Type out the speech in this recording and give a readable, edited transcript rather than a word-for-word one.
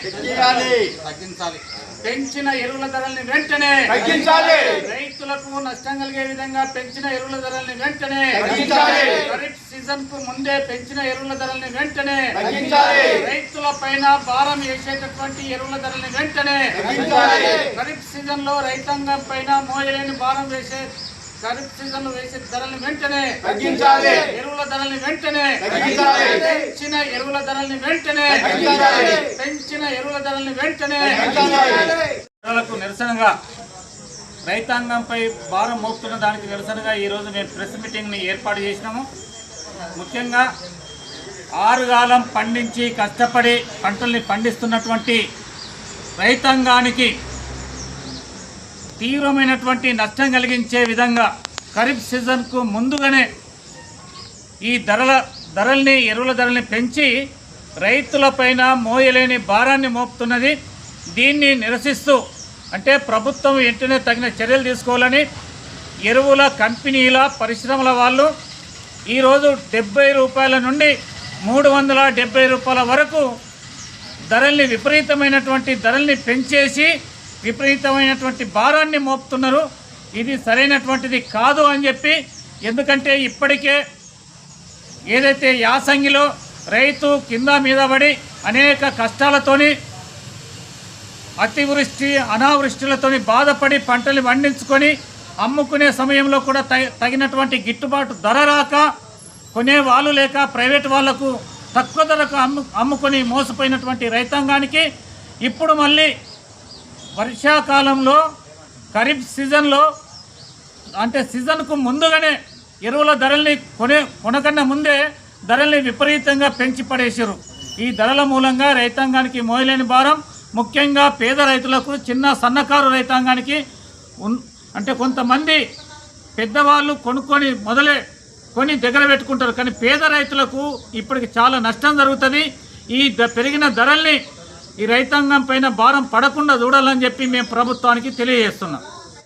తగ్గించాలి. పెంచిన ఎరువుల ధరల్ని వెంటనే తగ్గించాలి. రైతులకు నష్టం కలిగే విధంగా పెంచిన ఎరువుల ధరల్ని వెంటనే తగ్గించాలి. ఖరీఫ్ సీజన్ కు ముందే పెంచిన ఎరువుల ధరల్ని వెంటనే తగ్గించాలి. రైతుల పైన భారం వేసేటటువంటి ఎరువుల ధరల్ని వెంటనే తగ్గించాలి. ఖరీఫ్ సీజన్ లో రైతాంగం పైన మోయలేని భారం వేసే ఖరీఫ్ సీజన్ లో వేసే ధరల్ని వెంటనే తగ్గించాలి. ఎరువుల ధరల్ని వెంటనే తగ్గించాలి. పెంచిన ఎరువుల ధరల్ని వెంటనే తగ్గించాలి. పెంచిన ఎరువుల ధరల్ని వెంటనే తగ్గించాలి. నిరసనగా రైతాంగంపై భారం మోపుతున్న దానికి నిరసనగా ఈరోజు మేము ప్రెస్ మీటింగ్ని ఏర్పాటు చేసినాము. ముఖ్యంగా ఆరుగాలం పండించి కష్టపడి పంటల్ని పండిస్తున్నటువంటి రైతాంగానికి తీవ్రమైనటువంటి నష్టం కలిగించే విధంగా ఖరీఫ్ సీజన్కు ముందుగానే ఈ ధరల్ని ఎరువుల ధరల్ని పెంచి రైతులపైన మోయలేని భారాన్ని మోపుతున్నది. దీన్ని నిరసిస్తూ అంటే ప్రభుత్వం వెంటనే తగిన చర్యలు తీసుకోవాలని ఎరువుల కంపెనీల పరిశ్రమల వాళ్ళు ఈరోజు 70 రూపాయల నుండి 370 రూపాయల వరకు ధరల్ని విపరీతమైనటువంటి ధరల్ని పెంచేసి విపరీతమైనటువంటి భారాన్ని మోపుతున్నారు. ఇది సరైనటువంటిది కాదు అని చెప్పి, ఎందుకంటే ఇప్పటికే ఏదైతే యాసంగిలో రైతు కింద మీద పడి అనేక కష్టాలతోని అతివృష్టి అనావృష్టిలతోని బాధపడి పంటలు పండించుకొని అమ్ముకునే సమయంలో కూడా తగినటువంటి గిట్టుబాటు ధర రాక కొనే వాళ్ళు లేక ప్రైవేట్ వాళ్లకు తక్కువ ధరకు అమ్ముకొని మోసపోయినటువంటి రైతాంగానికి ఇప్పుడు మళ్ళీ వర్షాకాలంలో ఖరీఫ్ సీజన్లో అంటే సీజన్కు ముందుగానే ఎరువుల ధరల్ని కొనకన్నా ముందే ధరల్ని విపరీతంగా పెంచి పడేసారు. ఈ ధరల మూలంగా రైతాంగానికి మోయలేని భారం, ముఖ్యంగా పేద రైతులకు, చిన్న సన్నకారు రైతాంగానికి అంటే కొంతమంది పెద్దవాళ్ళు కొని దగ్గర పెట్టుకుంటారు, కానీ పేద రైతులకు ఇప్పటికి చాలా నష్టం జరుగుతుంది. ఈ పెరిగిన ధరల్ని ఈ రైతాంగం పైన భారం పడకుండా చూడాలని చెప్పి మేము ప్రభుత్వానికి తెలియజేస్తున్నాం.